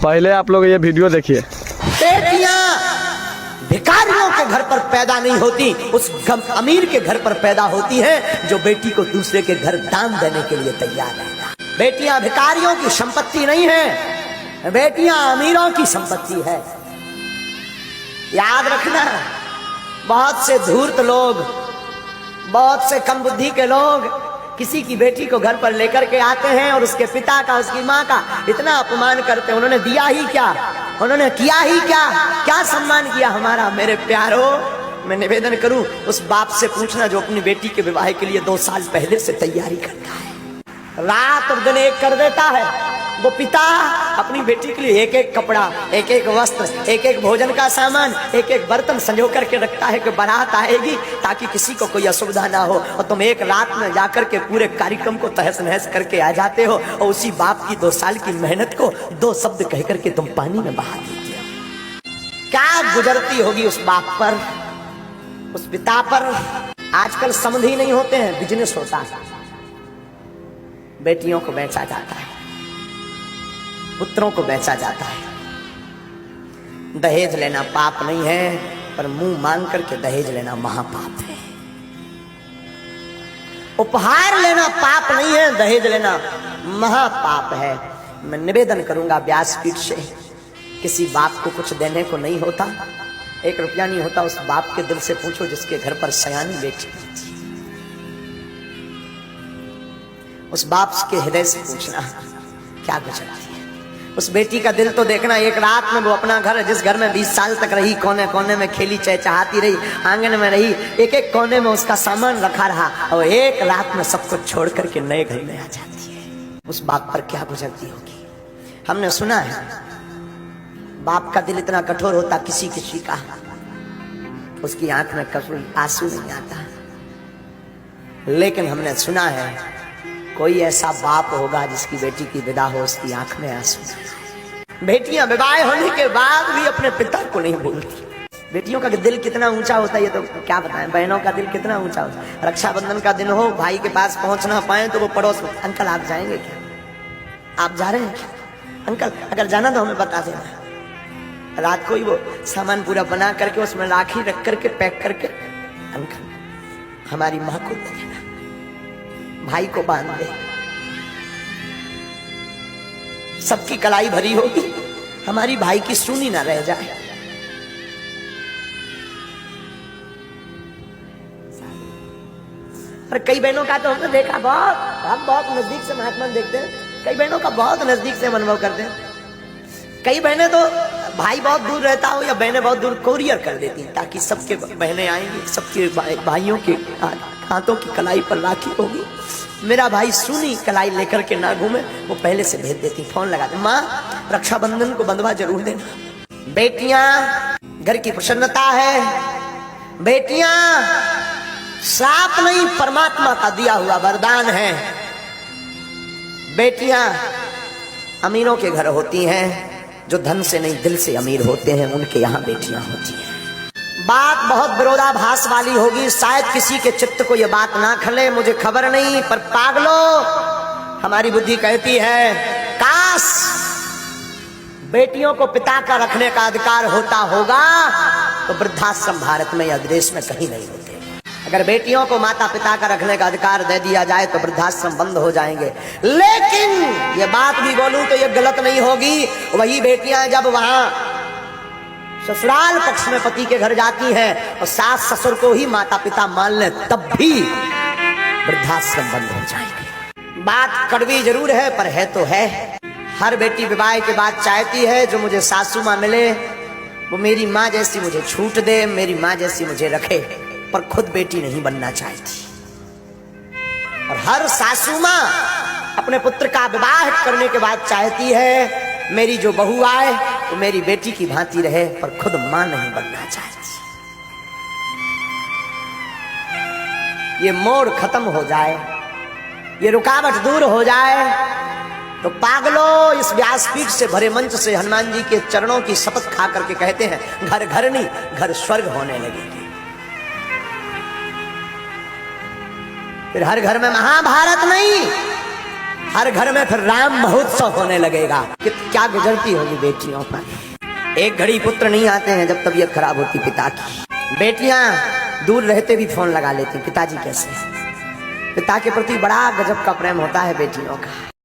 पहले आप लोग ये वीडियो देखिए। बेटियां भिखारियों के घर पर पैदा नहीं होती, उस अमीर के घर पर पैदा होती हैं जो बेटी को दूसरे के घर दान देने के लिए तैयार है। बेटियां भिखारियों की संपत्ति नहीं है, बेटियां अमीरों की संपत्ति है। याद रखना, बहुत से धूर्त लोग, बहुत से कम बुद्धि के लोग किसी की बेटी को घर पर लेकर के आते हैं और उसके पिता का, उसकी माँ का इतना अपमान करते हैं। उन्होंने दिया ही क्या, उन्होंने किया ही क्या, क्या सम्मान किया हमारा? मेरे प्यारो, मैं निवेदन करूं, उस बाप से पूछना जो अपनी बेटी के विवाह के लिए 2 साल पहले से तैयारी करता है, रात और दिन एक कर देता है। वो पिता अपनी बेटी के लिए एक एक कपड़ा, एक एक वस्त्र, एक एक भोजन का सामान, एक एक बर्तन संजो करके रखता है कि बारात आएगी ताकि किसी को कोई असुविधा ना हो। और तुम एक रात में जाकर के पूरे कार्यक्रम को तहस नहस करके आ जाते हो और उसी बाप की 2 साल की मेहनत को 2 शब्द कह करके तुम पानी में बहा देते हो। क्या गुजरती होगी उस बाप पर, उस पिता पर? आजकल समझ ही नहीं होते हैं, बिजनेस होता है। बेटियों को बेचा जाता है, पुत्रों को बेचा जाता है। दहेज लेना पाप नहीं है, पर मुंह मांग करके दहेज लेना महापाप है। उपहार लेना पाप नहीं है, दहेज लेना महापाप है। मैं निवेदन करूंगा व्यासपीठ से, किसी बाप को कुछ देने को नहीं होता, 1 रुपया नहीं होता, उस बाप के दिल से पूछो जिसके घर पर सयानी बेटी होती है। उस बाप के हृदय से पूछना क्या गुजरती है। उस बेटी का दिल तो देखना, एक रात में वो अपना घर, जिस घर में 20 साल तक रही, कोने कोने में खेली चहचहाती रही, आंगन में रही, एक एक कोने में उसका सामान रखा रहा, और एक रात में सब कुछ छोड़ करके नए घर में आ जाती है। उस बाप पर क्या गुजरती होगी? हमने सुना है बाप का दिल इतना कठोर होता, किसी किसी का उसकी आंख में कभी आंसू नहीं आता, लेकिन हमने सुना है कोई ऐसा बाप होगा जिसकी बेटी की विदा हो, उसकी आंख में आंसू। बेटियां विवाह होने के बाद भी अपने पिता को नहीं भूलती। बेटियों का दिल कितना ऊंचा होता है ये तो क्या बताएं। बहनों का दिल कितना ऊंचा होता है। रक्षाबंधन का दिन हो, भाई के पास पहुंच ना पाए तो वो पड़ोस में, अंकल आप जाएंगे क्या, आप जा रहे हैं क्या, अंकल अगर जाना तो हमें बता देना। रात को ही वो सामान पूरा बना करके उसमें राखी रख करके पैक करके, अंकल हमारी माँ को दे देना, भाई को बांध दे। सबकी कलाई भरी होगी, हमारी भाई की सुनी ना रह जाए। और कई बहनों का तो हमने देखा, बहुत नजदीक से महात्मा देखते हैं, कई बहनों का बहुत नजदीक से अनुभव करते हैं। कई बहनें तो भाई बहुत दूर रहता हो या बहनें बहुत दूर, कोरियर कर देती हैं ताकि सबके बहनें आएंगी, सबके भाइयों के हाथों की कलाई पर राखी होगी, मेरा भाई सुनी कलाई लेकर के ना घूमे, वो पहले से भेज देती, फोन लगाते, माँ रक्षाबंधन को बंधवा जरूर देना। बेटियां घर की प्रसन्नता है, बेटियां श्राप नहीं परमात्मा का दिया हुआ वरदान है। बेटियां अमीरों के घर होती हैं, जो धन से नहीं दिल से अमीर होते हैं उनके यहाँ बेटियां होती हैं। बात बहुत विरोधाभास वाली होगी, शायद किसी के चित्त को यह बात ना खले, मुझे खबर नहीं, पर पागलो हमारी बुद्धि कहती है काश बेटियों को पिता का रखने का अधिकार होता होगा तो वृद्धाश्रम भारत में या देश में कहीं नहीं होते। अगर बेटियों को माता पिता का रखने का अधिकार दे दिया जाए तो वृद्धाश्रम बंद हो जाएंगे। लेकिन ये बात भी बोलूं तो ये गलत नहीं होगी, वही बेटियां जब वहां ससुराल पक्ष में पति के घर जाती हैं और सास ससुर को ही माता पिता मान ले, तब भी वृद्धाश्रम बंद हो जाएंगे। बात कड़वी जरूर है पर है तो है। हर बेटी विवाह के बाद चाहती है जो मुझे सासू माँ मिले वो मेरी माँ जैसी मुझे छूट दे, मेरी माँ जैसी मुझे रखे, पर खुद बेटी नहीं बनना चाहती। और हर सासू माँ अपने पुत्र का विवाह करने के बाद चाहती है मेरी जो बहू आए तो मेरी बेटी की भांति रहे, पर खुद मां नहीं बनना चाहती। ये मोड़ खत्म हो जाए, ये रुकावट दूर हो जाए तो पागलो इस व्यासपीठ से भरे मंच से हनुमान जी के चरणों की शपथ खा करके कहते हैं घर घर नहीं घर स्वर्ग होने लगेगी। फिर हर घर में महाभारत नहीं, हर घर में फिर राम महोत्सव होने लगेगा कि क्या गुजरती होगी बेटियों पर। एक घड़ी पुत्र नहीं आते हैं जब तबीयत खराब होती पिता की। बेटियां दूर रहते भी फोन लगा लेती, पिताजी कैसे। पिता के प्रति बड़ा गजब का प्रेम होता है बेटियों का।